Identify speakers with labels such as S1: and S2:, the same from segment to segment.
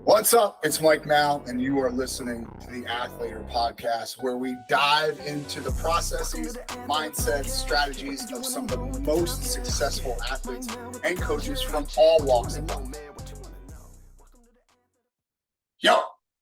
S1: What's up? It's Mike Mal, and you are listening to the Athletor podcast, where we dive into the processes, mindsets, strategies of some of the most successful athletes and coaches from all walks of life. Yo,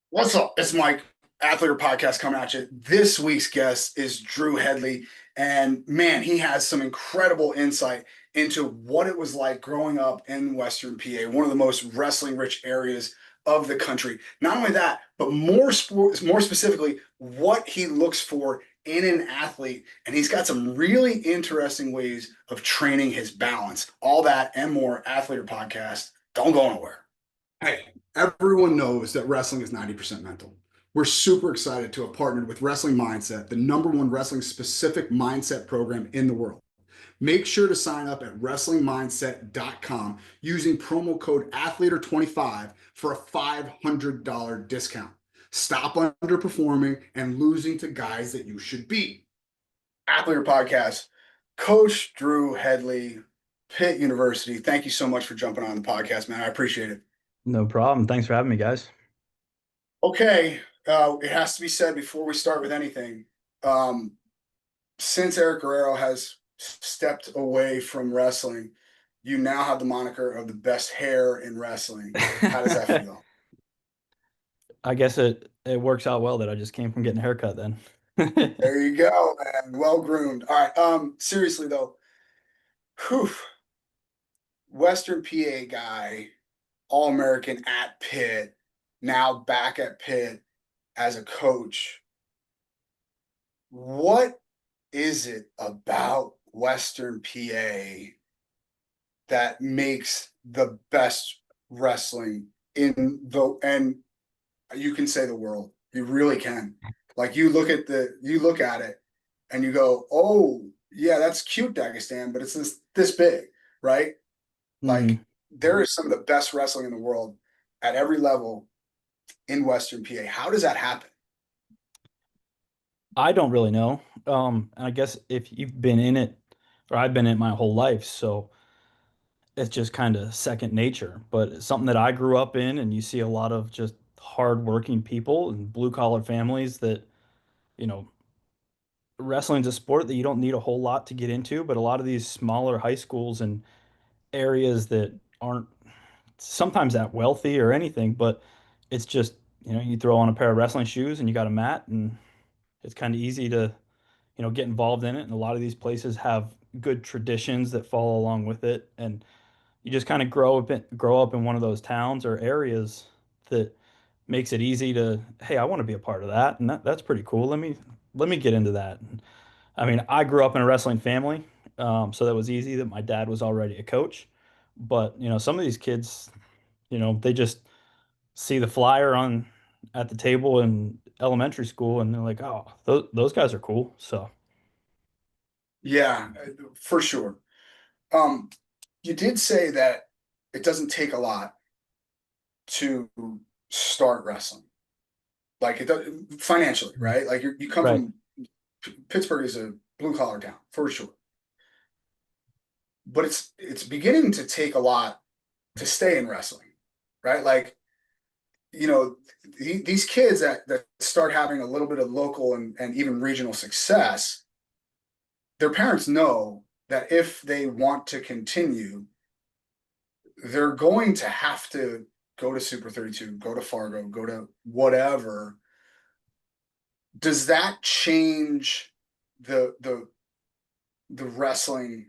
S1: what's up? It's Mike, Athletor podcast coming at you. This week's guest is Drew Headlee, and man, he has some incredible insight into what it was like growing up in Western PA, one of the most wrestling-rich areas of the country. Not only that, but more specifically, what he looks for in an athlete. And he's got some really interesting ways of training his balance. All that and more. Athletor podcast. Don't go nowhere. Hey, everyone knows that wrestling is 90% mental. We're super excited to have partnered with Wrestling Mindset, the #1 wrestling specific mindset program in the world. Make sure to sign up at wrestlingmindset.com using promo code Athletor25 for a $500 discount. Stop underperforming and losing to guys that you should beat. Athletor podcast, Coach Drew Headlee, Pitt University. Thank you so much for jumping on the podcast, man. I appreciate it.
S2: No problem. Thanks for having me, guys.
S1: Okay, it has to be said before we start with anything. Since Eric Guerrero has stepped away from wrestling, you now have the moniker of the best hair in wrestling. How does that feel?
S2: I guess it works out well that I just came from getting a haircut then.
S1: There you go, man. Well groomed. All right. Seriously though, whew, Western PA guy, All-American at Pitt, now back at Pitt as a coach. What is it about Western PA that makes the best wrestling in the, and you can say the world, you really can. Like you look at it and you go, oh yeah, that's cute, Dagestan, but it's this big, right? Like there is some of the best wrestling in the world at every level in Western PA. How does that happen?
S2: I don't really know. I guess if you've been in it, or I've been in it my whole life, so it's just kind of second nature. But it's something that I grew up in, and you see a lot of just hardworking people and blue collar families that, you know, wrestling's a sport that you don't need a whole lot to get into, but a lot of these smaller high schools and areas that aren't sometimes that wealthy or anything, but it's just, you throw on a pair of wrestling shoes and you got a mat and it's kind of easy to, get involved in it. And a lot of these places have good traditions that follow along with it. And you just kind of grow up in one of those towns or areas that makes it easy to, hey, I want to be a part of that. And that's pretty cool. Let me get into that. I mean, I grew up in a wrestling family, so that was easy that my dad was already a coach. But, some of these kids, they just see the flyer on at the table in elementary school and they're like, oh, those guys are cool. So,
S1: Yeah, for sure. You did say that it doesn't take a lot to start wrestling, like it does financially, right? Like you come
S2: right.
S1: from Pittsburgh is a blue collar town for sure, but it's beginning to take a lot to stay in wrestling, right? Like these kids that start having a little bit of local and even regional success, their parents know that if they want to continue, they're going to have to go to Super 32, go to Fargo, go to whatever. Does that change the wrestling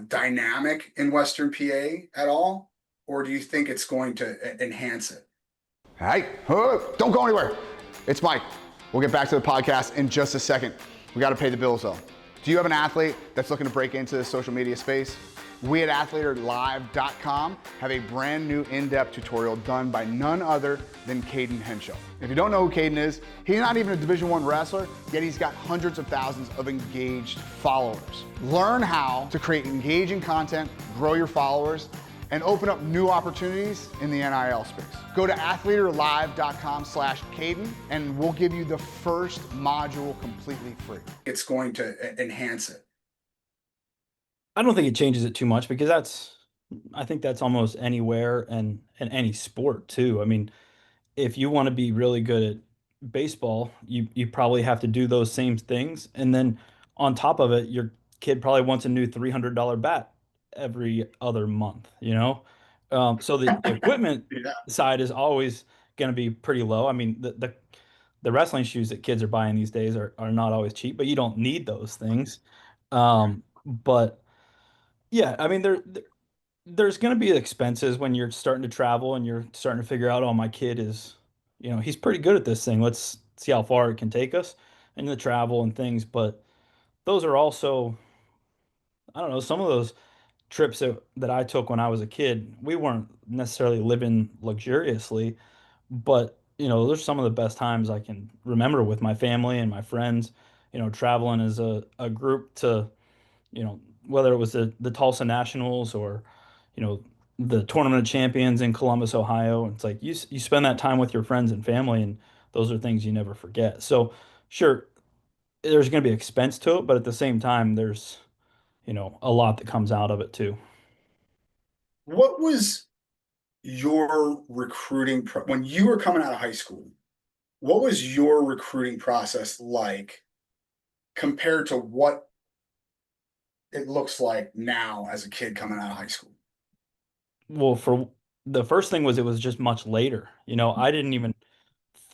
S1: dynamic in Western PA at all, or do you think it's going to enhance it?
S3: Hey, don't go anywhere. It's Mike. We'll get back to the podcast in just a second. We got to pay the bills though. Do you have an athlete that's looking to break into the social media space? We at athletorlive.com have a brand new in-depth tutorial done by none other than Caden Henshaw. If you don't know who Caden is, he's not even a Division I wrestler, yet he's got hundreds of thousands of engaged followers. Learn how to create engaging content, grow your followers, and open up new opportunities in the NIL space. Go to athletorlive.com/Caden and we'll give you the first module completely free.
S1: It's going to enhance it.
S2: I don't think it changes it too much because I think that's almost anywhere and any sport too. I mean, if you want to be really good at baseball, you probably have to do those same things. And then on top of it, your kid probably wants a new $300 bat every other month, you know? So the equipment
S1: Yeah.
S2: side is always going to be pretty low. I mean, the wrestling shoes that kids are buying these days are not always cheap, but you don't need those things. But yeah, I mean, there's going to be expenses when you're starting to travel and you're starting to figure out, oh, my kid is, he's pretty good at this thing. Let's see how far it can take us and the travel and things. But those are also, I don't know, some of those trips that I took when I was a kid, we weren't necessarily living luxuriously, but, those are some of the best times I can remember with my family and my friends, traveling as a group to, whether it was the Tulsa Nationals or, you know, the Tournament of Champions in Columbus, Ohio. It's like you spend that time with your friends and family, and those are things you never forget. So, sure, there's going to be expense to it, but at the same time, there's, a lot that comes out of it too.
S1: What was your when you were coming out of high school? What was your recruiting process like compared to what it looks like now as a kid coming out of high school?
S2: Well, for the first thing was it was just much later. I didn't even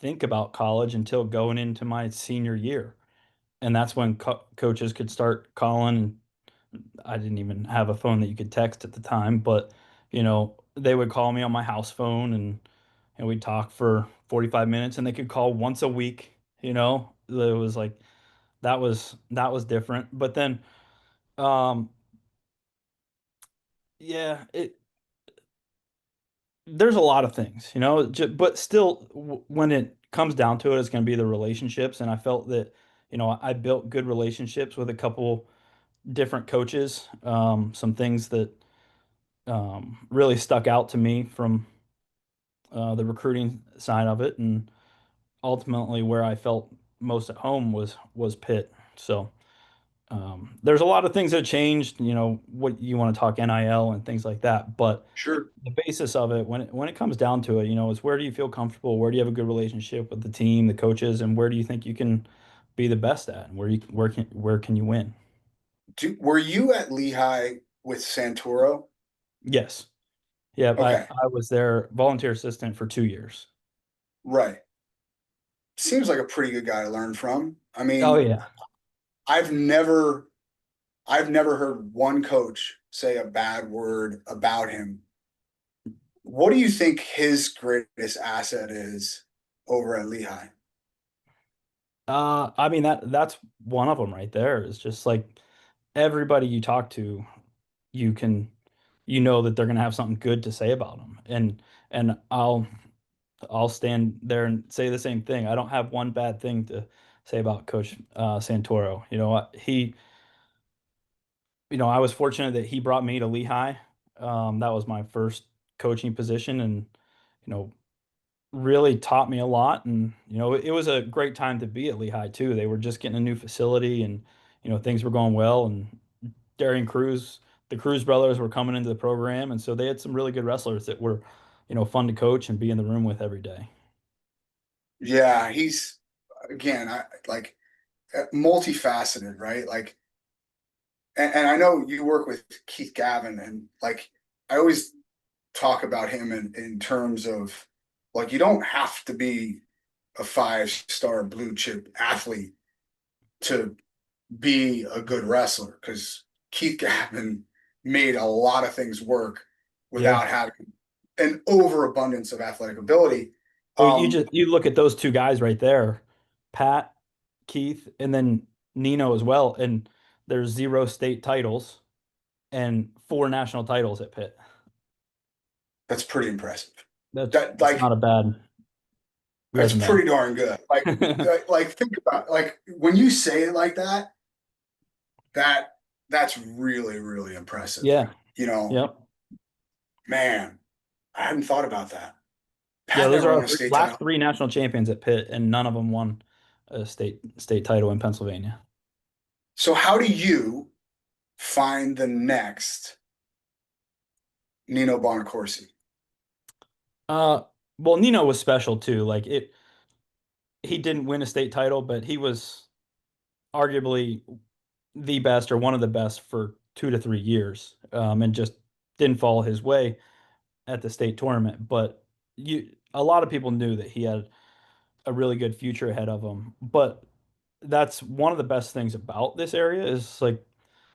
S2: think about college until going into my senior year. And that's when coaches could start calling. I didn't even have a phone that you could text at the time, but they would call me on my house phone and we'd talk for 45 minutes and they could call once a week, It was like that was different. But then um yeah, there's a lot of things, but still when it comes down to it, it's going to be the relationships. And I felt that, I built good relationships with a couple different coaches. Some things that really stuck out to me from the recruiting side of it, and ultimately where I felt most at home was Pitt. So there's a lot of things that changed. What you want to talk NIL and things like that, but
S1: Sure.
S2: the basis of it, when it comes down to it, is where do you feel comfortable? Where do you have a good relationship with the team, the coaches, and where do you think you can be the best at? And where can you win?
S1: Were you at Lehigh with Santoro?
S2: Yes. Yeah, I,
S1: Okay,
S2: I was their volunteer assistant for 2 years.
S1: right. Seems like a pretty good guy to learn from. I
S2: Oh
S1: mean,
S2: yeah.
S1: I've never I've never heard one coach say a bad word about him. What do you think his greatest asset is over at Lehigh?
S2: I mean that's one of them right there. It's just like everybody you talk to, you can that they're gonna have something good to say about them. And I'll stand there and say the same thing. I don't have one bad thing to say about Coach Santoro. I was fortunate that he brought me to Lehigh. That was my first coaching position, and you know, really taught me a lot. And it was a great time to be at Lehigh too. They were just getting a new facility, and things were going well. And Darian Cruz, the Cruz brothers were coming into the program, and so they had some really good wrestlers that were, fun to coach and be in the room with every day.
S1: Yeah, he's again, I like multifaceted, right? Like, and I know you work with Keith Gavin, and like, I always talk about him in terms of like, you don't have to be a five-star blue chip athlete to be a good wrestler because Keith Gavin made a lot of things work
S2: Yeah.
S1: without having an overabundance of athletic ability.
S2: Well, you
S1: Um,
S2: just you look at those two guys right there, Pat, Keith, and then Nino as well, and there's 0 state titles and 4 national titles at Pitt.
S1: that's pretty impressive. That
S2: That's not
S1: like
S2: a bad
S1: that's
S2: resume.
S1: pretty darn good. Like think about like when you say it like that, that that's really really impressive.
S2: Yeah.
S1: You know,
S2: Yep.
S1: man, I hadn't thought about that.
S2: Yeah,
S1: Pat
S2: those
S1: never
S2: are
S1: won
S2: our
S1: a state
S2: last
S1: title.
S2: 3 national champions at Pitt, and none of them won a state title in Pennsylvania.
S1: So how do you find the next Nino Bonacorsi.
S2: Uh, well, Nino was special too. Like he didn't win a state title, but he was arguably the best or one of the best for 2 to 3 years, and just didn't fall his way at the state tournament. But a lot of people knew that he had a really good future ahead of him. But that's one of the best things about this area is like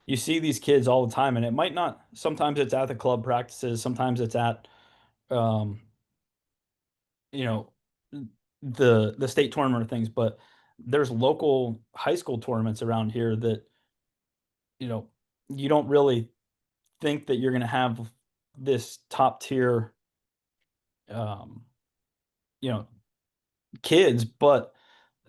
S2: you see these kids all the time, and it might not. Sometimes it's at the club practices, sometimes it's at um, you know the state tournament things, but there's local high school tournaments around here that you know you don't really think that you're going to have this top tier um, you know kids, but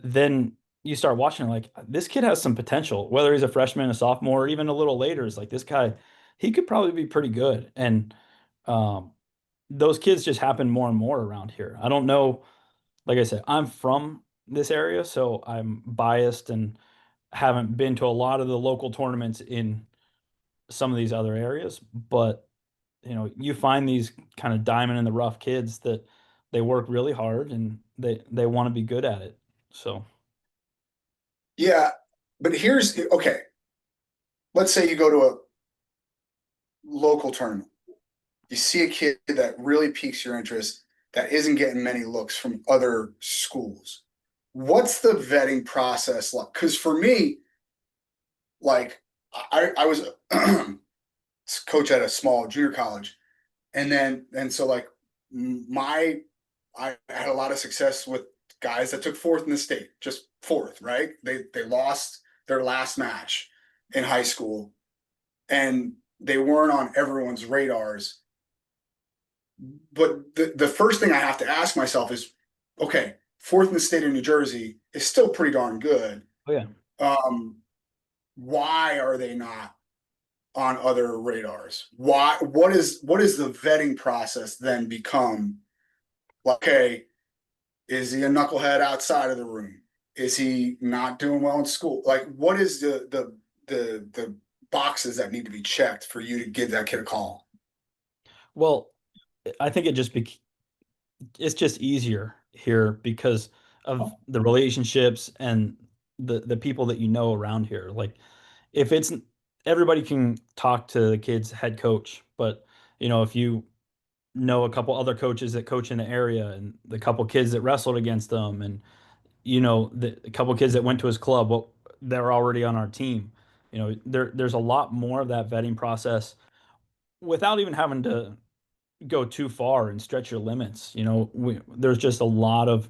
S2: then you start watching like this kid has some potential, whether he's a freshman, a sophomore, or even a little later. It's like this guy, he could probably be pretty good. And um, those kids just happen more and more around here. I don't know. Like I said, I'm from this area, so I'm biased and haven't been to a lot of the local tournaments in some of these other areas. But you find these kind of diamond in the rough kids that they work really hard and they want to be good at it. So.
S1: Yeah, but here's okay. Let's say you go to a local tournament. You see a kid that really piques your interest that isn't getting many looks from other schools. What's the vetting process like? Because for me, like I was coach at a small junior college, and so like my I had a lot of success with guys that took fourth in the state, just fourth, right? They lost their last match in high school, and they weren't on everyone's radars. But the first thing I have to ask myself is, okay, fourth in the state of New Jersey is still pretty darn good.
S2: Oh yeah.
S1: Um, why are they not on other radars? Why? What is the vetting process then become? Like, okay, is he a knucklehead outside of the room? Is he not doing well in school? Like, what is the boxes that need to be checked for you to give that kid a call?
S2: Well, I think it's just easier here because of the relationships and the people that you know around here. Like if it's everybody can talk to the kid's head coach, but if you know a couple other coaches that coach in the area and the couple kids that wrestled against them and a couple kids that went to his club, well, they're already on our team. There's a lot more of that vetting process without even having to go too far and stretch your limits. There's just a lot of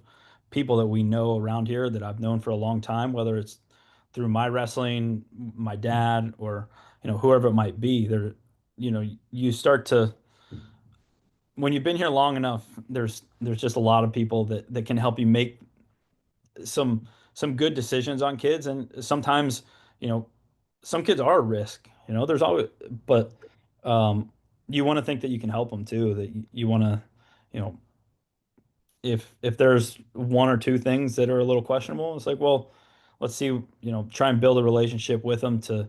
S2: people that we know around here that I've known for a long time, whether it's through my wrestling, my dad, or whoever it might be. You start to when you've been here long enough, there's just a lot of people that can help you make some good decisions on kids, and sometimes you know some kids are a risk. There's always, but you want to think that you can help them too. That you want to, you know, if there's one or two things that are a little questionable, it's like, well, let's see, try and build a relationship with them to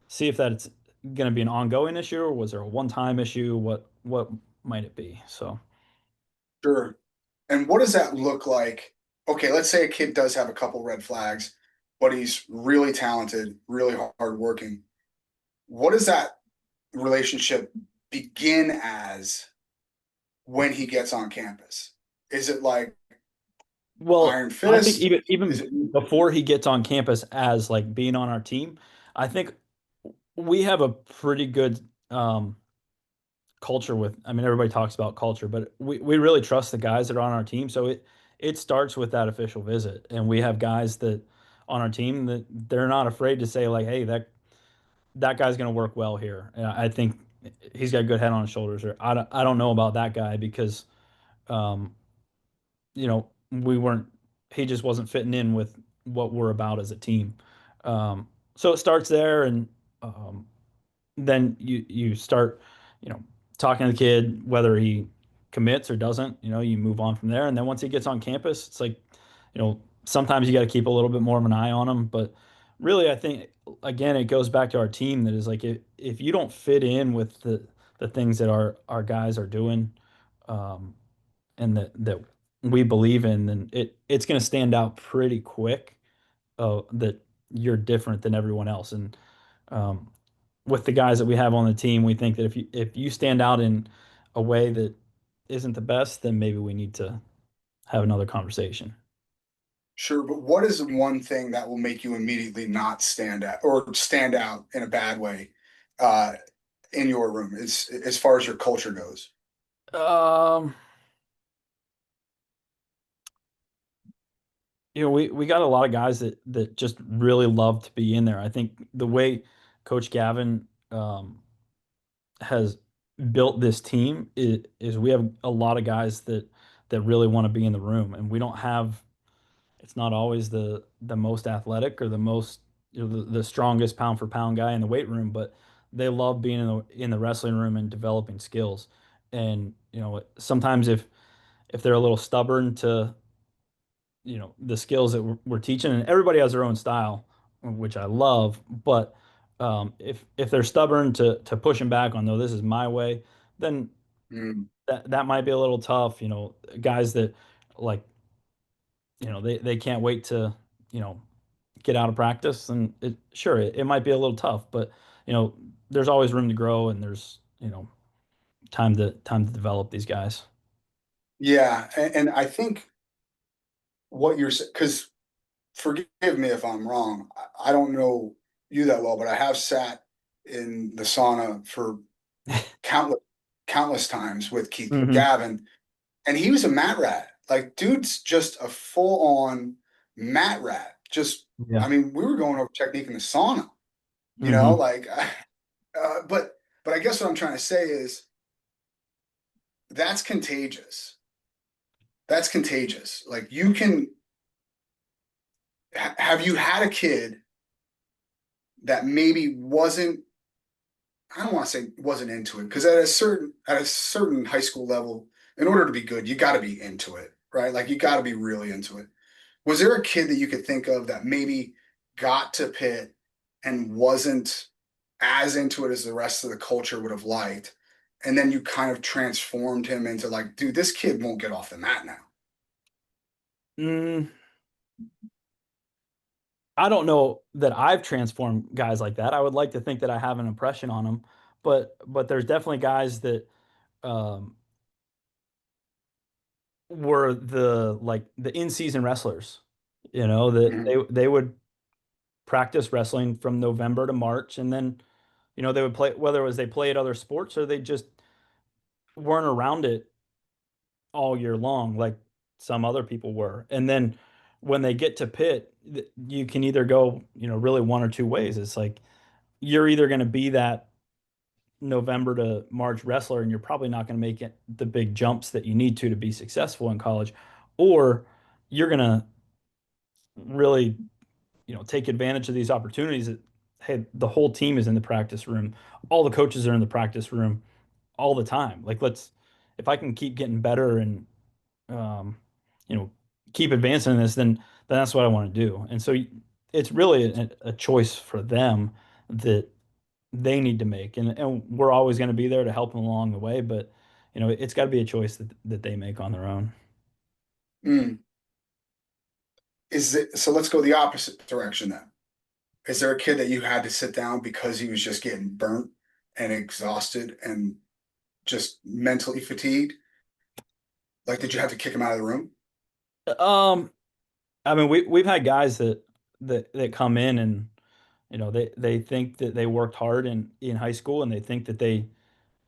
S2: see if that's going to be an ongoing issue or was there a one-time issue? What might it be? So.
S1: Sure. And what does that look like? Okay, let's say a kid does have a couple red flags, but he's really talented, really hardworking. What does that relationship begin as when he gets on campus? Is it like
S2: Well,
S1: iron
S2: I think
S1: fist? Is it
S2: even before he gets on campus as like being on our team, I think we have a pretty good culture with. I mean, everybody talks about culture, but we really trust the guys that are on our team. So it starts with that official visit, and we have guys that on our team that they're not afraid to say like, hey, that guy's going to work well here. And I think he's got a good head on his shoulders. Or I don't know about that guy because um, we weren't, he just wasn't fitting in with what we're about as a team. So it starts there, and um, then you start, you know, talking to the kid, whether he commits or doesn't, you move on from there. And then once he gets on campus, it's like, sometimes you got to keep a little bit more of an eye on him. But really, I think, again, it goes back to our team that is like, if you don't fit in with the things that our guys are doing, um, and that we believe in, then it's going to stand out pretty quick. That you're different than everyone else, and um, with the guys that we have on the team, we think that if you stand out in a way that isn't the best, then maybe we need to have another conversation.
S1: Sure, but what is the one thing that will make you immediately not stand out or stand out in a bad way uh, in your room as far as your culture goes?
S2: Um, we got a lot of guys that just really love to be in there. I think the way Coach Gavin has built this team is we have a lot of guys that really want to be in the room, and we don't have. It's not always the most athletic or the most the strongest pound for pound guy in the weight room, but they love being in the wrestling room and developing skills. And sometimes if they're a little stubborn to the skills that we're teaching, and everybody has their own style, which I love, but if they're stubborn to pushing back on, no, this is my way, then
S1: Mm,
S2: that might be a little tough. Guys that like they can't wait to you know get out of practice, and it might be a little tough, but you know there's always room to grow, and there's time to develop these guys.
S1: yeah, and I think what you're because forgive me if I'm wrong. I don't know you that well, but I have sat in the sauna for countless countless times with
S2: Hmm.
S1: Gavin, and he was a mat rat. Like, dude's just a full on mat rat. Just,
S2: Yeah.
S1: I mean, we were going over technique in the sauna,
S2: Hmm.
S1: like, but I guess what I'm trying to say is that's contagious. That's contagious. Like, you can, have you had a kid that maybe wasn't, I don't want to say wasn't into it, because at a certain high school level, in order to be good, you got to be into it, right? Like, you got to be really into it. Was there a kid that you could think of that maybe got to Pitt and wasn't as into it as the rest of the culture would have liked? And then you kind of transformed him into like, dude, this kid won't get off the mat now.
S2: mm, I don't know that I've transformed guys like that. I would like to think that I have an impression on them, but there's definitely guys that um, were the in-season wrestlers. That
S1: Mhm.
S2: they would practice wrestling from November to March, and then they would play, whether it was they played other sports or they just weren't around it all year long like some other people were. And then when they get to Pitt, you can either go, really one or two ways. It's like you're either going to be that November to March wrestler, and you're probably not going to make it the big jumps that you need to be successful in college, or you're going to really, take advantage of these opportunities that, hey, the whole team is in the practice room, all the coaches are in the practice room all the time. Like, if I can keep getting better and um, you know, keep advancing in this, then that's what I want to do. And so it's really a choice for them that they need to make, and we're always going to be there to help them along the way. But it's got to be a choice that they make on their own.
S1: Mm. Is it so? Let's go the opposite direction then. Is there a kid that you had to sit down because he was just getting burnt and exhausted and just mentally fatigued? Like, did you have to kick him out of the room?
S2: Um, I mean, we've had guys that come in, and they think that they worked hard in high school, and they think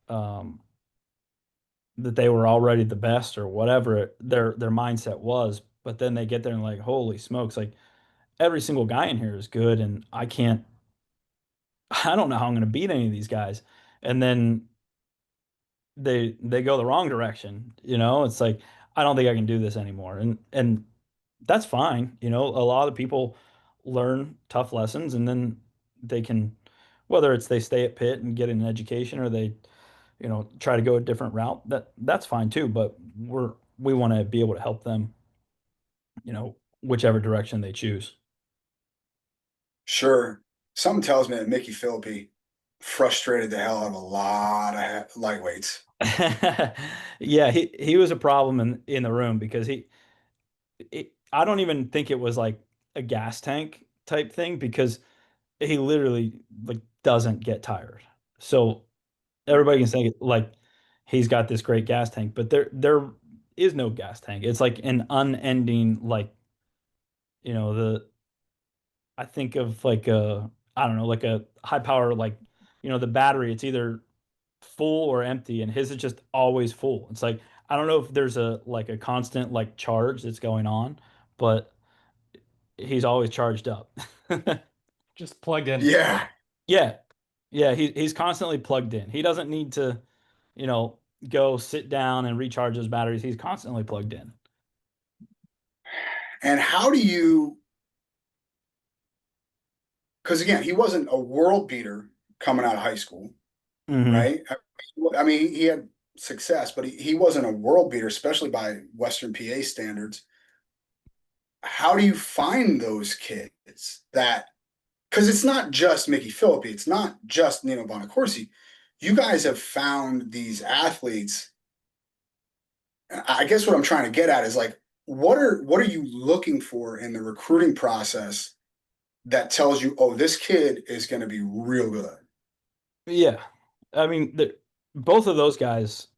S2: um that they were already the best or whatever their mindset was. But then they get there and like, holy smokes, like every single guy in here is good, and I don't know how I'm going to beat any of these guys. And then they go the wrong direction. It's like, I don't think I can do this anymore. And that's fine. A lot of people learn tough lessons, and then they can, whether it's they stay at Pitt and get an education, or they try to go a different route, that's fine too. But we want to be able to help them, whichever direction they choose.
S1: Sure. Something tells me that Mickey Phillippy frustrated the hell out of a lot of lightweights.
S2: Yeah, he was a problem in the room because I don't even think it was like a gas tank type thing because he literally like doesn't get tired. So everybody can say like he's got this great gas tank, but there is no gas tank. It's like an unending like the I think of like a I don't know like a high power like the battery. It's either full or empty, and his is just always full. It's like I don't know if there's a like a constant like charge that's going on, but he's always charged up.
S4: Just plugged in.
S1: Yeah.
S2: Yeah. Yeah, he's constantly plugged in. He doesn't need to, you know, go sit down and recharge his batteries. He's constantly plugged in.
S1: And how do you, because again, he wasn't a world beater coming out of high school,
S2: Hmm.
S1: right? I mean, he had success, but he wasn't a world beater, especially by Western PA standards. How do you find those kids that, because it's not just Mickey Phillippy, it's not just Nino Bonacorsi. You guys have found these athletes. I guess what I'm trying to get at is like, what are you looking for in the recruiting process that tells you, oh, this kid is going to be real good?
S2: Yeah. I mean, both of those guys,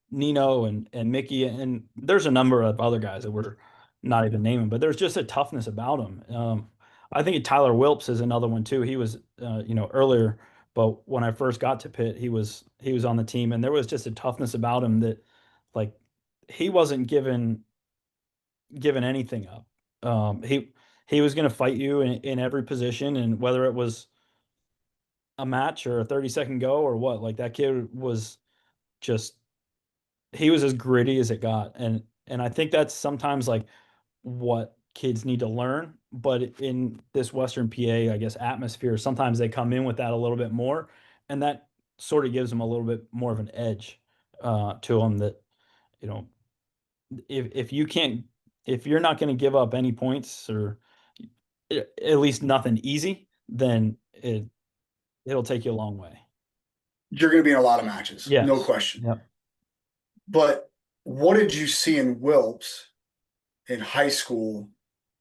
S2: Nino and Mickey, and there's a number of other guys that we're not even naming, but there's just a toughness about them. I think Tyler Wilps is another one too. He was, earlier, but when I first got to Pitt, he was on the team, and there was just a toughness about him that, like, he wasn't given anything up. He was going to fight you in every position, and whether it was a match or a 30-second go or what, like that kid was just he was as gritty as it got. And I think that's sometimes like what kids need to learn. But in this Western PA, I guess, atmosphere, sometimes they come in with that a little bit more, and that sort of gives them a little bit more of an edge to them that, you know, if you can't if you're not going to give up any points or at least nothing easy, then it'll take you a long way.
S1: You're going to be in a lot of matches, no
S2: Yes.
S1: question.
S2: Yep.
S1: But what did you see in Wilps in high school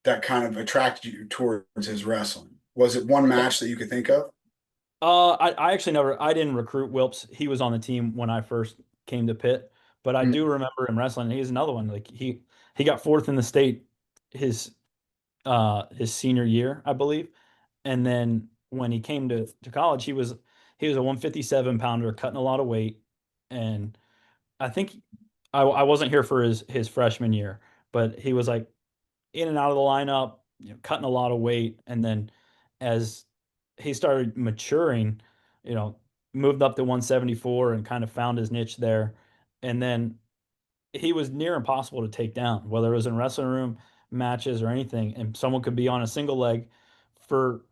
S1: that kind of attracted you towards his wrestling? Was it one match that you could think of?
S2: I actually I didn't recruit Wilps. He was on the team when I first came to Pitt, but I do
S1: Mm.
S2: remember him wrestling. He's another one. Like he got fourth in the state his senior year, I believe. And then when he came to college, he was a 157 pounder, cutting a lot of weight. And I think I wasn't here for his freshman year, but he was like in and out of the lineup, cutting a lot of weight. And then as he started maturing, you know, moved up to 174 and kind of found his niche there. And then he was near impossible to take down, whether it was in wrestling room matches or anything. And someone could be on a single leg for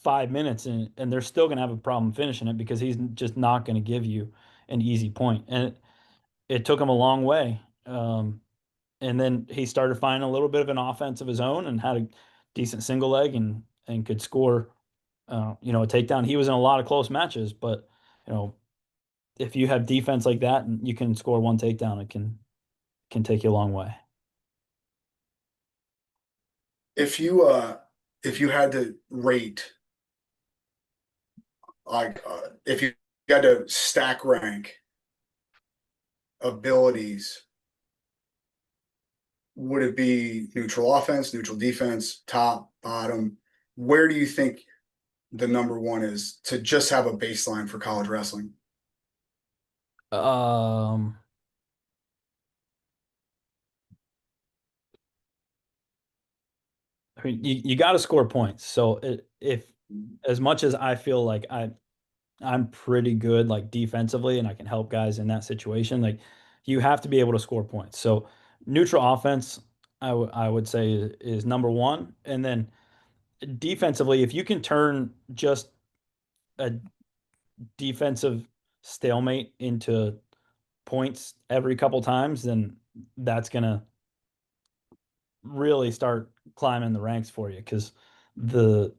S2: 5 minutes and they're still going to have a problem finishing it because he's just not going to give you an easy point. And it took him a long way. And then he started finding a little bit of an offense of his own and had a decent single leg and could score, a takedown. He was in a lot of close matches, but you know, if you have defense like that and you can score one takedown, it can take you a long way.
S1: If you had to rate, like, if you had to stack rank abilities, would it be neutral offense, neutral defense, top, bottom? Where do you think the number one is to just have a baseline for college wrestling?
S2: Um, I mean, you got to score points. So if as much as I feel like I'm pretty good like defensively and I can help guys in that situation, like you have to be able to score points. So neutral offense, I would say is number one, and then defensively, if you can turn just a defensive stalemate into points every couple times, then that's gonna really start climbing the ranks for you because the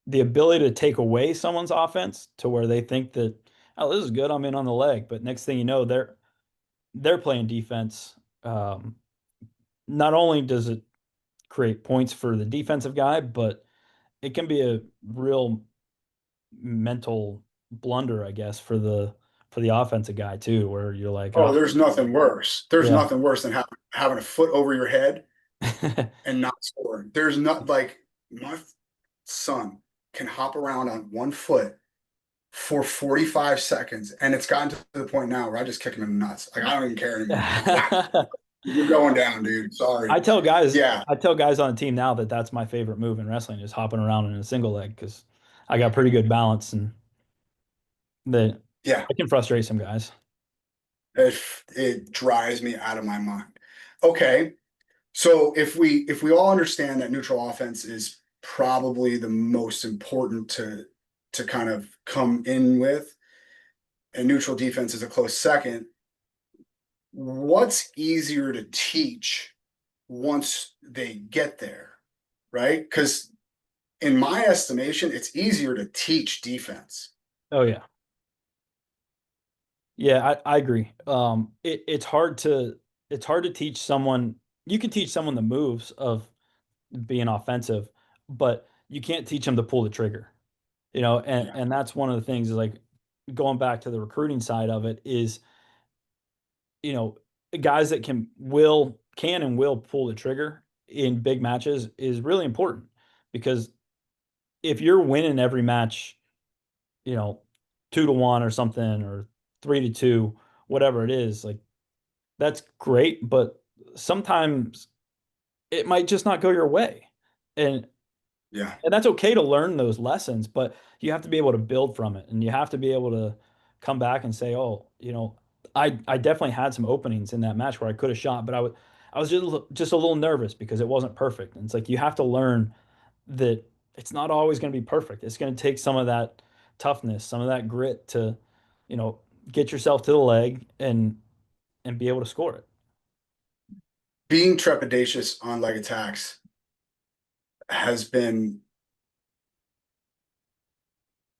S2: the ability to take away someone's offense to where they think that, oh, this is good, I'm in on the leg, but next thing you know, they're playing defense. Um, Not only does it create points for the defensive guy, but it can be a real mental blunder, I guess, for the offensive guy too, where you're like,
S1: Oh,
S2: oh,
S1: there's nothing worse. There's
S2: yeah.
S1: nothing worse than having a foot over your head and not scoring. There's not like my son can hop around on one foot for 45 seconds, and it's gotten to the point now where I just kick him in the nuts. Like I don't even care anymore. Like, whack. You're going down, dude. Sorry. Yeah,
S2: I tell guys on the team now that that's my favorite move in wrestling is hopping around in a single leg because I got pretty good balance and that
S1: yeah.
S2: I can frustrate some guys.
S1: It it drives me out of my mind. Okay, so if we all understand that neutral offense is probably the most important to kind of come in with, and neutral defense is a close second, what's easier to teach once they get there, right? Because in my estimation, it's easier to teach defense.
S2: Oh yeah. Yeah, I agree. It's hard to teach someone. You can teach someone the moves of being offensive, but you can't teach them to pull the trigger. You know,
S1: Yeah.
S2: and that's one of the things is like going back to the recruiting side of it is, you know, guys that can and will pull the trigger in big matches is really important because if you're winning every match, you know, 2-1 or something or 3-2, whatever it is, like that's great, but sometimes it might just not go your way. And
S1: Yeah.
S2: and that's okay to learn those lessons, but you have to be able to build from it and you have to be able to come back and say, "Oh, you know, I definitely had some openings in that match where I could have shot, but I was just a little nervous because it wasn't perfect." And it's like you have to learn that it's not always going to be perfect. It's going to take some of that toughness, some of that grit to, you know, get yourself to the leg and be able to score it.
S1: Being trepidatious on leg attacks has been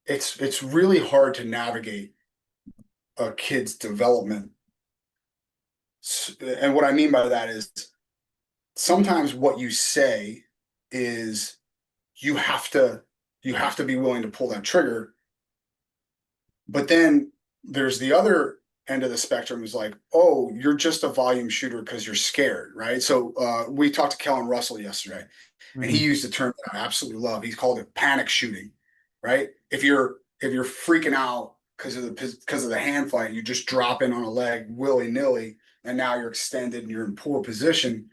S1: it's really hard to navigate a kid's development. And what I mean by that is sometimes what you say is you have to you have to be willing to pull that trigger. But then there's the other end of the spectrum is like, oh, you're just a volume shooter because you're scared, right? So we talked to Kellen Russell yesterday, and he
S2: Mhm.
S1: used a term that I absolutely love. He's called it panic shooting, right? If you're freaking out because of the hand fight, you just drop in on a leg willy nilly, and now you're extended and you're in poor position.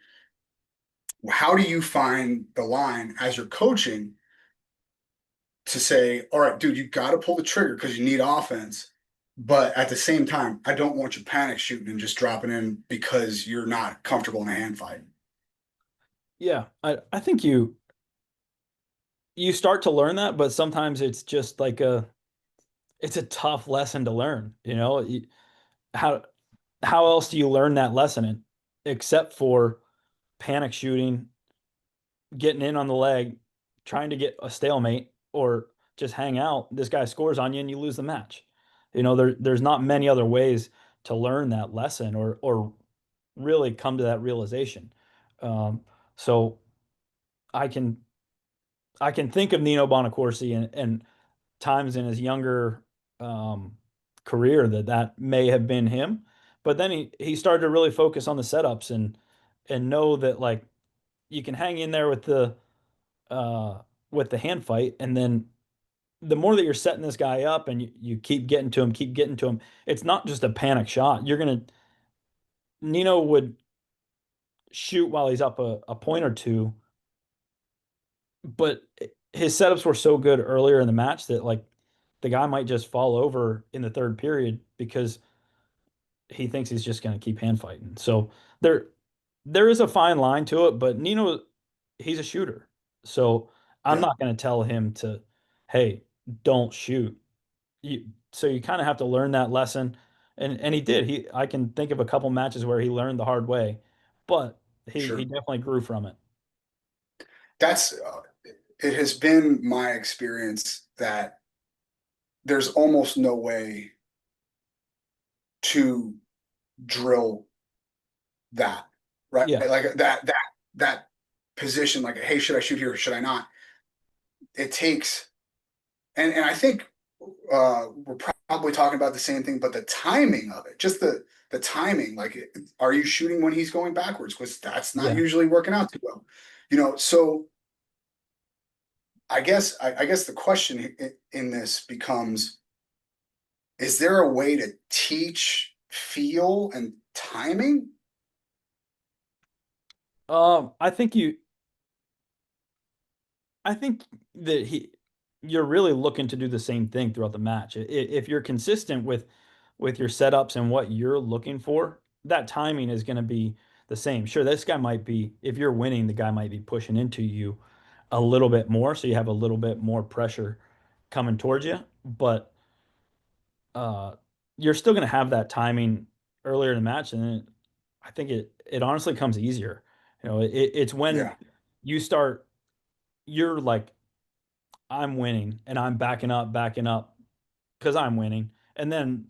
S1: How do you find the line as you're coaching to say, all right, dude, you got to pull the trigger because you need offense. But at the same time, I don't want you panic shooting and just dropping in because you're not comfortable in a hand fight.
S2: Yeah, I think you start to learn that, but sometimes it's just like it's a tough lesson to learn, you know? How how else do you learn that lesson except for panic shooting, getting in on the leg, trying to get a stalemate or just hang out. This guy scores on you and you lose the match. You know, there's not many other ways to learn that lesson or really come to that realization. Um, so I can I can think of Nino Bonacorsi and times in his younger um, career that may have been him, but then he started to really focus on the setups and know that like you can hang in there uh, with the hand fight, and then the more that you're setting this guy up and you keep getting to him, it's not just a panic shot. You're gonna Nino would shoot while he's up a point or two, but his setups were so good earlier in the match that like the guy might just fall over in the third period because he thinks he's just going to keep hand fighting. So there there is a fine line to it, but Nino he's a shooter. So I'm
S1: Yeah,
S2: not going to tell him to, hey, don't shoot. So you kind of have to learn that lesson. And he did. I can think of a couple matches where he learned the hard way, but he
S1: sure.
S2: definitely grew from it.
S1: That's it has been my experience that there's almost no way to drill that, right?
S2: Yeah.
S1: Like that position, like, hey, should I shoot here or should I not? It takes, and I think we're probably talking about the same thing, but the timing of it, just the timing, like, are you shooting when he's going backwards? Because that's not
S2: Yeah.
S1: usually working out too well, So I guess the question in this becomes: is there a way to teach feel and timing?
S2: I think I think that you're really looking to do the same thing throughout the match. If you're consistent with your setups and what you're looking for, that timing is going to be the same. Sure, this guy might be, if you're winning, the guy might be pushing into you a little bit more, so you have a little bit more pressure coming towards you, but uh you're still going to have that timing earlier in the match, and then I think it honestly comes easier. It's when
S1: Yeah,
S2: you start, you're like, I'm winning and I'm backing up because I'm winning. And then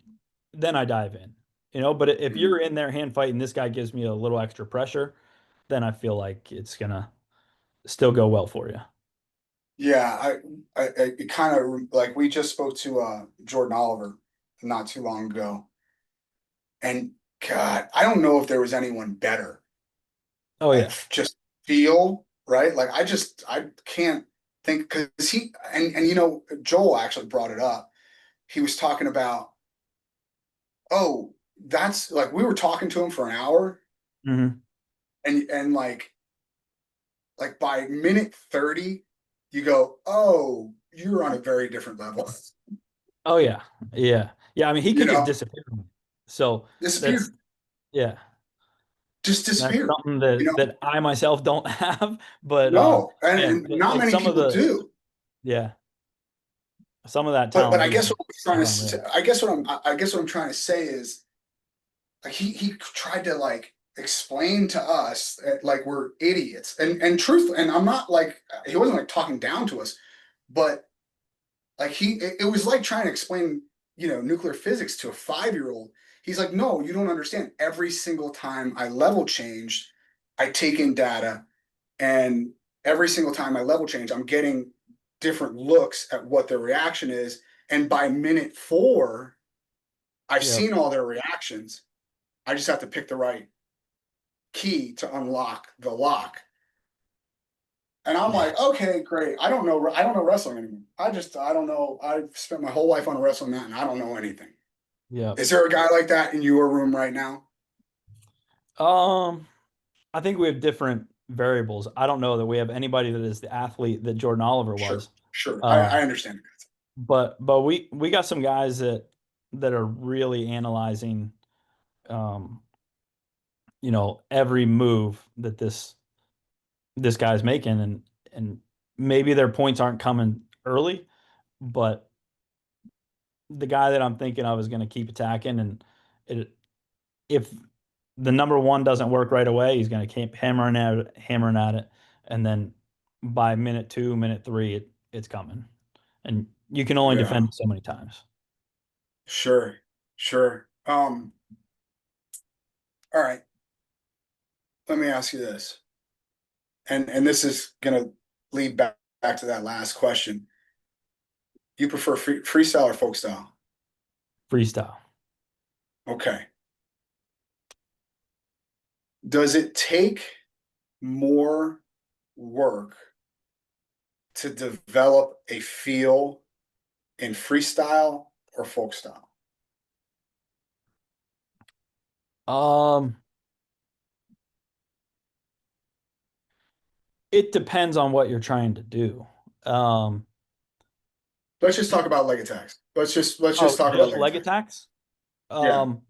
S2: I dive in. But if
S1: mhm.
S2: you're in there hand fighting, this guy gives me a little extra pressure, then I feel like it's gonna still go well for you.
S1: Yeah. It kind of, like, we just spoke to Jordan Oliver not too long ago, and God, I don't know if there was anyone better
S2: Oh
S1: at
S2: yeah.
S1: just feel, right. Like, I can't think, because and Joel actually brought it up. He was talking about, oh, that's like, we were talking to him for an hour,
S2: Hmm.
S1: and like by minute 30, you go, oh, you're on a very different level.
S2: Oh yeah. Yeah. Yeah. I mean, he
S1: you
S2: could just
S1: know,
S2: disappear. So that's,
S1: disappeared,
S2: yeah,
S1: just
S2: that's
S1: disappeared.
S2: something
S1: You know,
S2: that I myself don't have. But
S1: no,
S2: man,
S1: and not
S2: like
S1: many
S2: some of
S1: people
S2: the,
S1: do.
S2: yeah, some of that
S1: But
S2: talent
S1: I guess
S2: is
S1: what I'm trying to,
S2: unreal.
S1: I guess what I'm trying to say is, like, he tried to, like, explain to us, like, we're idiots, and truthfully, and I'm not, like, he wasn't, like, talking down to us, but, like, it was like trying to explain, nuclear physics to a 5-year old. He's like, no, you don't understand. Every single time I level changed, I take in data, and every single time I level change, I'm getting different looks at what their reaction is. And by minute 4, I've
S2: Yep.
S1: seen all their reactions. I just have to pick the right key to unlock the lock. And I'm like, okay, great. I don't know wrestling anymore. I don't know. I've spent my whole life on a wrestling mat and I don't know anything.
S2: Yep.
S1: Is there a guy like that in your room right now?
S2: Um, I think we have different variables. I don't know that we have anybody that is the athlete that Jordan Oliver
S1: Sure,
S2: was.
S1: sure. I
S2: Um,
S1: understand.
S2: but we got some guys that are really analyzing, um, every move that this guy's making, and maybe their points aren't coming early, but the guy that I'm thinking of is going to keep attacking, and if the number one doesn't work right away, he's going to keep hammering at it, and then by minute 2, minute 3, it's coming, and you can only
S1: Yeah,
S2: defend it so many times.
S1: sure, sure. All right. Let me ask you this, and this is gonna lead back to that last question. You prefer freestyle or folk style?
S2: Freestyle.
S1: Okay. Does it take more work to develop a feel in freestyle or folk style?
S2: Um, it depends on what you're trying to do. Um,
S1: Let's just talk about leg attacks. Let's just
S2: oh,
S1: talk about
S2: just
S1: leg
S2: leg
S1: attacks.
S2: attacks.
S1: Yeah,
S2: Um,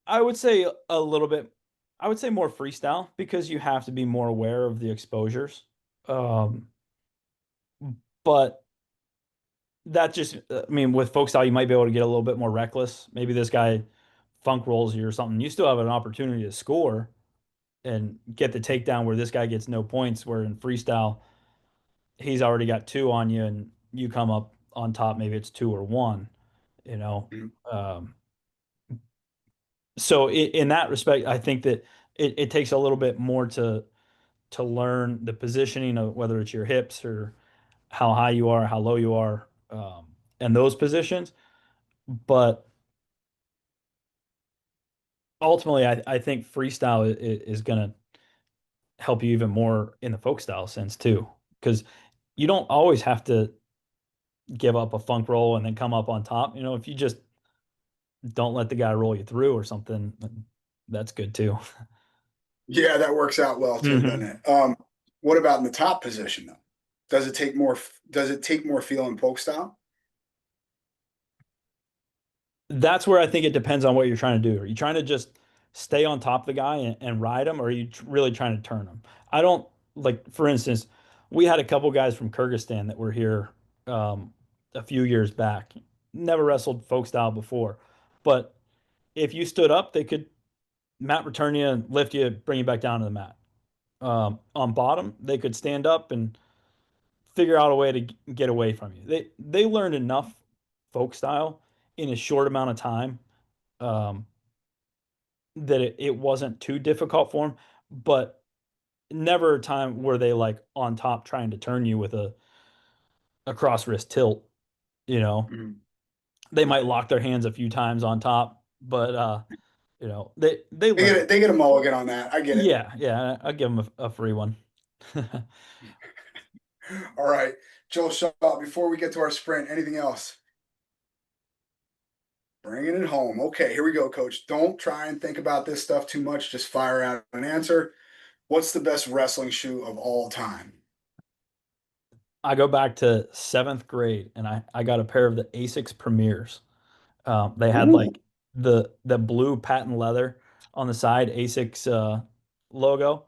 S2: I would say a little bit. I would say more freestyle because you have to be more aware of the exposures. Um, but that just, I mean, with folk style, you might be able to get a little bit more reckless. Maybe this guy funk rolls you or something. You still have an opportunity to score, and get the takedown where this guy gets no points, where in freestyle he's already got two on you and you come up on top, maybe it's two or one, you know.
S1: Mhm.
S2: Um, so in that respect, I think that it takes a little bit more to learn the positioning of whether it's your hips or how high you are, how low you are, and those positions. But ultimately, I think freestyle is going to help you even more in the folk style sense too, because you don't always have to give up a funk roll and then come up on top. You know, if you just don't let the guy roll you through or something, that's good too.
S1: Yeah, that works out well too, doesn't
S2: Hmm.
S1: it? What about in the top position though? Does it take more? Does it take more feel in folk style?
S2: That's where I think it depends on what you're trying to do. Are you trying to just stay on top of the guy and ride him, or are you really trying to turn him? I don't like, for instance, we had a couple guys from Kyrgyzstan that were here um, a few years back. Never wrestled folk style before, but if you stood up, they could mat return you and lift you, bring you back down to the mat. On bottom, they could stand up and figure out a way to get away from you. They learned enough folk style in a short amount of time, um, that it wasn't too difficult for them, but never a time where they like on top trying to turn you with a cross wrist tilt. You know,
S1: Mhm.
S2: they might lock their hands a few times on top, but they learn.
S1: They get a mulligan on that. I get it.
S2: Yeah, yeah, I'll give them a free one.
S1: All right, Joel Shaw. Before we get to our sprint, anything else? Bringing it home. Okay, here we go, Coach. Don't try and think about this stuff too much. Just fire out an answer. What's the best wrestling shoe of all time?
S2: I go back to seventh grade, and I got a pair of the Asics Premiers. They had
S1: Ooh,
S2: like the blue patent leather on the side, Asics logo,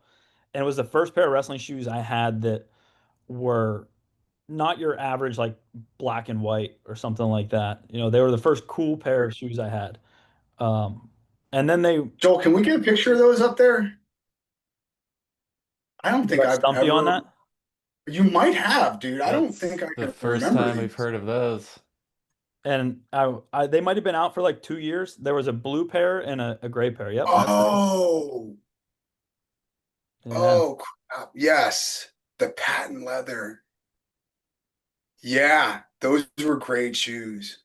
S2: and it was the first pair of wrestling shoes I had that were not your average like black and white or something like that. You know, they were the first cool pair of shoes I had. Um, and then they
S1: Joel, can we get a picture of those up there? I don't
S2: did
S1: think
S2: I
S1: I've
S2: stump you on
S1: ever.
S2: that?
S1: You might have, dude. I don't
S4: That's
S1: think I
S4: the
S1: can
S4: first
S1: remember
S4: time we've
S1: these.
S4: heard of those.
S2: And they might have been out for like 2 years. There was a blue pair and a gray pair. Yep, that's me.
S1: Oh,
S2: Yeah.
S1: oh, crap. Yes, the patent leather. Yeah, those were great shoes.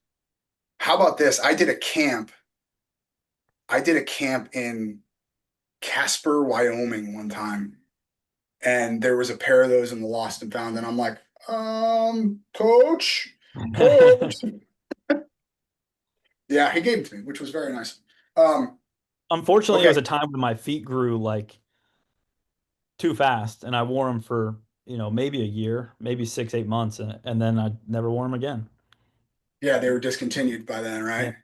S1: How about this? I did a camp in Casper, Wyoming one time, and there was a pair of those in the lost and found, and I'm like, coach. Yeah, he gave them to me, which was very nice. Um,
S2: Unfortunately, it was
S1: okay.
S2: a time when my feet grew like too fast, and I wore them for maybe a year, maybe 6, 8 months, and then I never wore them again.
S1: Yeah, they were discontinued by then,
S2: Yeah.
S1: right?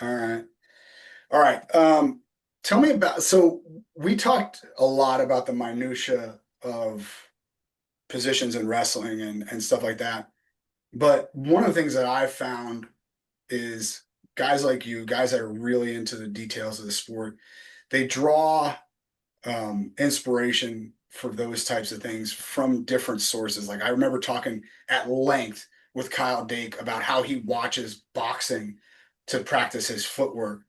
S1: All right. All right. Tell me about, so we talked a lot about the minutia of positions in wrestling and stuff like that. But one of the things that I've found is guys like you, guys that are really into the details of the sport, they draw inspiration for those types of things from different sources. Like I remember talking at length with Kyle Dake about how he watches boxing to practice his footwork.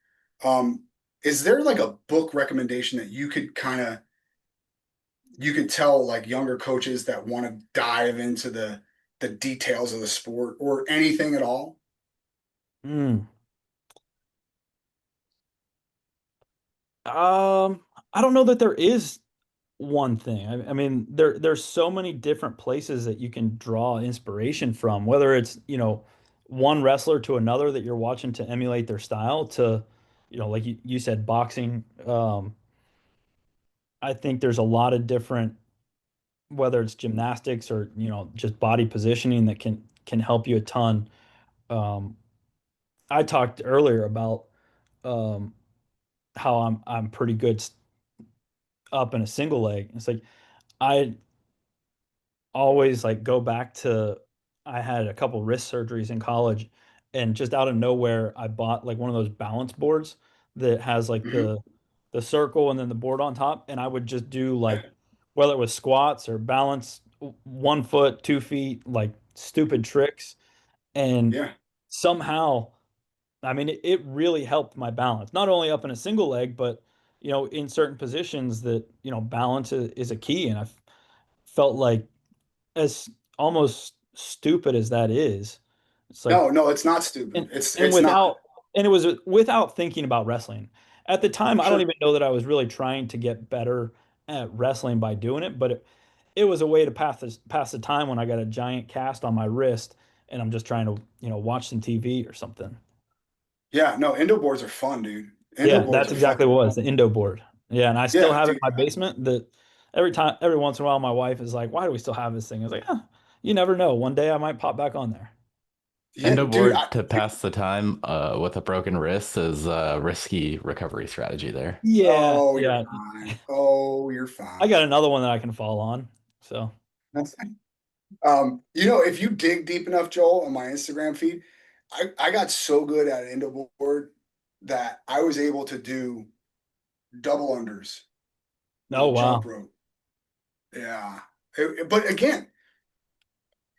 S1: Um, is there like a book recommendation that you could tell like younger coaches that want to dive into the details of the sport or anything at all?
S2: Mm. Um, I don't know that there is one thing. I mean, there's so many different places that you can draw inspiration from, whether it's, one wrestler to another that you're watching to emulate their style to, like you said, boxing. I think there's a lot of different, whether it's gymnastics or, just body positioning that can help you a ton. Um, I talked earlier about um, how I'm pretty good up in a single leg. It's like I always like go back to I had a couple wrist surgeries in college, and just out of nowhere I bought like one of those balance boards that has like
S1: Mhm.
S2: the circle and then the board on top, and I would just do like whether it was squats or balance 1 foot, 2 feet, like stupid tricks. And
S1: Yeah.
S2: somehow, I mean, it really helped my balance, not only up in a single leg, but in certain positions that, balance is a key. And felt like, as almost stupid as that is, it's like,
S1: No, it's not stupid.
S2: and and
S1: It's not.
S2: it was without thinking about wrestling. At the time, I don't
S1: Sure.
S2: even know that I was really trying to get better at wrestling by doing it, but it was a way to pass the time when I got a giant cast on my wrist and I'm just trying to, watch some TV or something.
S1: Yeah, no, Indo boards are fun, dude. Indo
S2: Yeah,
S1: boards
S2: that's
S1: are
S2: exactly
S1: fucking
S2: what it was,
S1: fun.
S2: the Indo board. Yeah, and I still
S1: Yeah,
S2: have it in
S1: dude.
S2: my basement. That every once in a while, my wife is like, "Why do we still have this thing?" I was like, you never know. One day I might pop back on there."
S1: Yeah,
S5: Endo
S1: dude.
S5: board to pass the time with a broken wrist is a risky recovery strategy there.
S2: Yeah,
S1: Oh, you're
S2: yeah.
S1: fine. Oh, you're
S2: I got
S1: fine.
S2: another one that I can fall on. So,
S1: That's fine. If you dig deep enough, Joel, on my Instagram feed, I got so good at Indo board that I was able to do double unders with
S2: oh
S1: a jump
S2: wow.
S1: rope. Yeah. But again,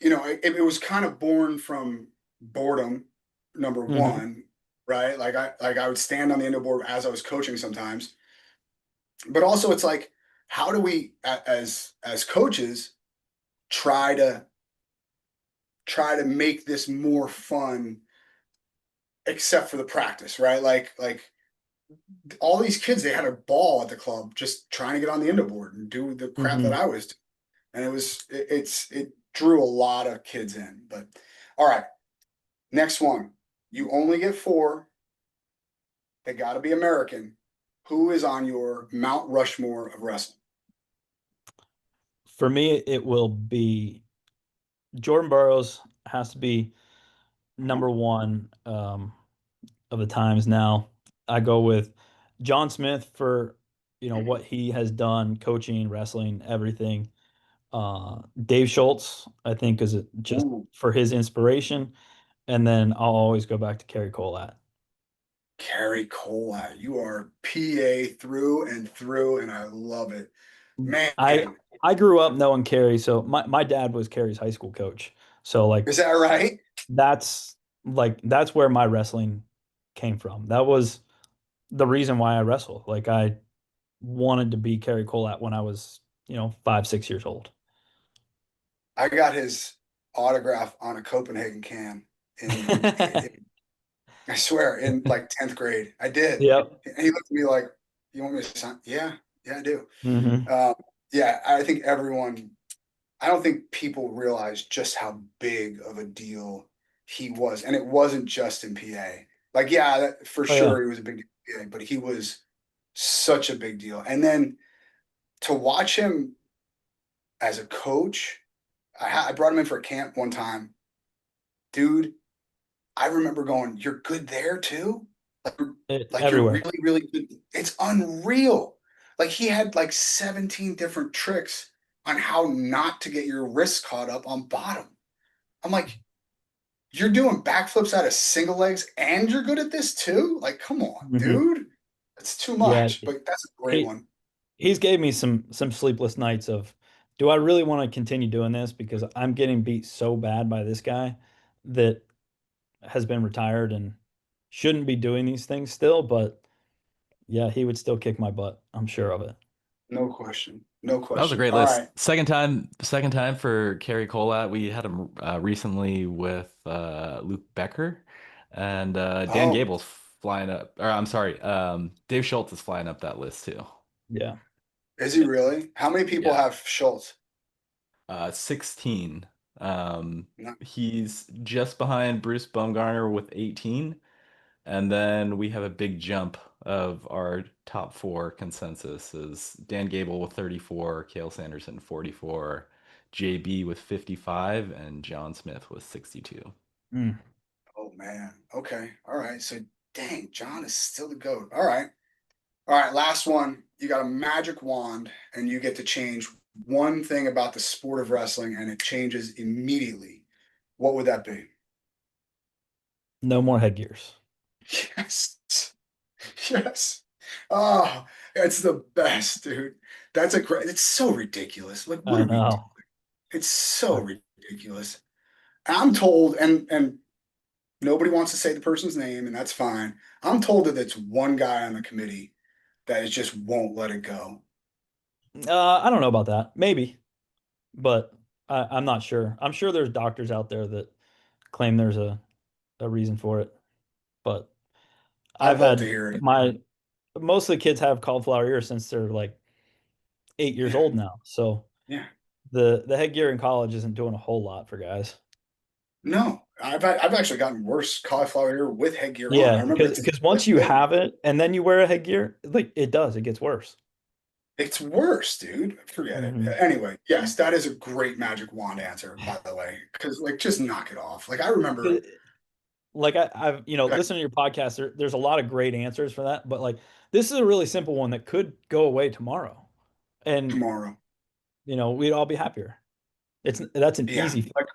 S1: it was kind of born from boredom, number
S2: Hmm.
S1: one, right? Like I would stand on the Indo board as I was coaching sometimes, but also it's like, how do we as coaches try to make this more fun, except for the practice, right? Like all these kids, they had a ball at the club just trying to get on the Indo board and do the crap that
S2: Hmm.
S1: I was doing. And it drew a lot of kids in. But all right, next one. You only get four. They got to be American. Who is on your Mount Rushmore of wrestling?
S2: For me, it will be Jordan Burroughs. Has to be number one of the times now. I go with John Smith for what he has done, coaching, wrestling, everything. Dave Schultz, I think, is just
S1: Ooh,
S2: for his inspiration. And then I'll always go back to Carrie Colat.
S1: Carrie Colat. You are PA through and through, and I love it.
S2: I
S1: Man,
S2: I grew up knowing Carrie, so my dad was Carrie's high school coach. So like
S1: is that right?
S2: that's that's where my wrestling came from. That was the reason why I wrestle. Like I wanted to be Carrie Colat when I was, 5, 6 years old.
S1: I got his autograph on a Copenhagen can in I swear, in like 10th grade. I did.
S2: Yep.
S1: And he looked at me like, "You want me to sign?" Yeah, yeah, I do.
S2: Hmm.
S1: Yeah, I think I don't think people realize just how big of a deal he was. And it wasn't just in PA. Like, yeah, for
S2: Oh yeah.
S1: sure he was a big deal in PA, but he was such a big deal. And then to watch him as a coach, I brought him in for a camp one time. Dude, I remember going, "You're good there too? Like, you're
S2: Everywhere.
S1: really, really good." It's unreal. Like he had like 17 different tricks on how not to get your wrists caught up on bottom. I'm like, you're doing backflips out of single legs and you're good at this too? Like, come on,
S2: Hmm.
S1: dude. That's too
S2: Yeah.
S1: much. But that's a great
S2: He
S1: one.
S2: he's gave me some sleepless nights of, do I really want to continue doing this because I'm getting beat so bad by this guy that has been retired and shouldn't be doing these things still, but yeah, he would still kick my butt. I'm sure of it.
S1: No question. No
S5: That was a
S1: question.
S5: great
S1: All
S5: list.
S1: right.
S5: Second time for Carrie Colat. We had him recently with Luke Becker and Dan
S1: Oh,
S5: Gable's flying up. Or I'm sorry, Dave Schultz is flying up that list too.
S2: Yeah.
S1: is he really? How many people
S5: Yeah,
S1: have Schultz?
S5: 16.
S1: No.
S5: He's just behind Bruce Bumgarner with 18. And then we have a big jump of our top four consensus is Dan Gable with 34, Cale Sanderson 44, JB with 55, and John Smith with 62.
S2: Mm.
S1: Oh man. Okay. All right. So dang, John is still the GOAT. All right. All right. Last one. You got a magic wand and you get to change one thing about the sport of wrestling and it changes immediately. What would that be?
S2: No more headgears.
S1: Yes. Yes. Oh, It's the best, dude. That's a great. It's so ridiculous. Like, what
S2: I
S1: are we doing?
S2: know.
S1: It's so ridiculous. I'm told, and nobody wants to say the person's name, and that's fine. I'm told that it's one guy on the committee that just won't let it go.
S2: I don't know about that. Maybe, but I'm not sure. I'm sure there's doctors out there that claim there's a reason for it, but I've
S1: I'd love to
S2: had
S1: hear it.
S2: most of the kids have cauliflower ears since they're like 8 years
S1: Yeah.
S2: old now. So
S1: Yeah.
S2: the headgear in college isn't doing a whole lot for guys.
S1: No, I've actually gotten worse cauliflower ear with headgear on. I
S2: Yeah,
S1: remember
S2: because once you have it and then you wear a headgear, like it gets worse.
S1: it's worse, dude. Forget it.
S2: Mhm.
S1: Anyway, yes, that is a great magic wand answer, by the way. Because like, just knock it off. Like I remember
S2: Like I've listened to your podcast. There's a lot of great answers for that, but like this is a really simple one that could go away tomorrow, and
S1: tomorrow.
S2: we'd all be happier. That's an
S1: Yeah,
S2: easy
S1: like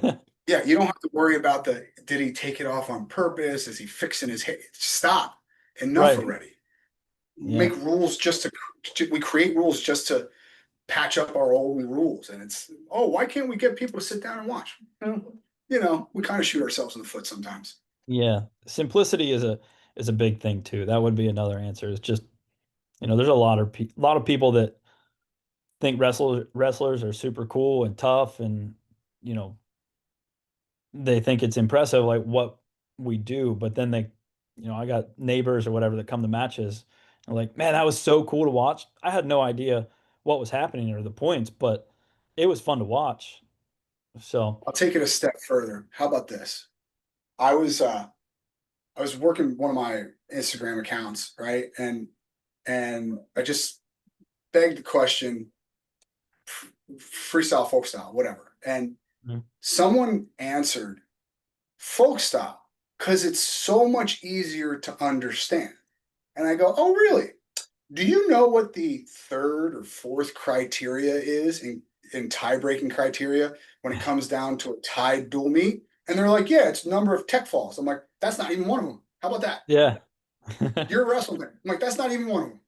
S2: fix.
S1: yeah, you don't have to worry about did he take it off on purpose? Is he fixing his head? Stop. Enough
S2: Right.
S1: already.
S2: Yeah.
S1: Make rules we create rules just to patch up our old rules. And it's, oh, why can't we get people to sit down and watch? Well, we kind of shoot ourselves in the foot sometimes.
S2: Yeah. Simplicity is a big thing too. That would be another answer. It's just, there's a lot of people that think wrestlers are super cool and tough, and you know, they think it's impressive like what we do, but then I got neighbors or whatever that come to matches and like, man, that was so cool to watch. I had no idea what was happening or the points, but it was fun to watch. So,
S1: I'll take it a step further. How about this? I was working one of my Instagram accounts, right? And I just begged the question, freestyle, folk style, whatever. And
S2: Mhm.
S1: someone answered folk style because it's so much easier to understand. And I go, oh, really? Do you know what the third or fourth criteria is in tie breaking criteria when it comes down to a tied dual meet? And they're like, yeah, it's number of tech falls. I'm like, that's not even one of them. How about that?
S2: Yeah.
S1: You're a wrestling fan. I'm like, that's not even one of them.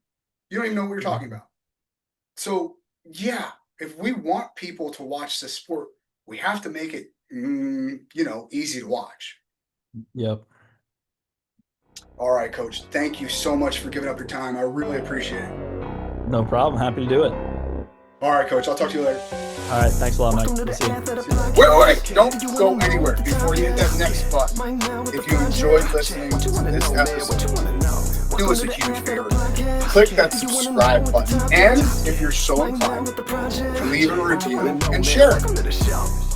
S1: You don't even know what you're talking about. So, yeah, if we want people to watch this sport, we have to make it, easy to watch.
S2: Yep.
S1: All right, coach. Thank you so much for giving up your time. I really appreciate it.
S2: No problem. Happy to do it.
S1: All right, coach. I'll talk to you later.
S2: All right. Thanks a lot, Mike. We'll see you.
S1: Wait. Don't go anywhere before you hit that next button. If you enjoyed listening to this episode, do us a huge favor. Click that subscribe button. And if you're so inclined, leave a review and share it.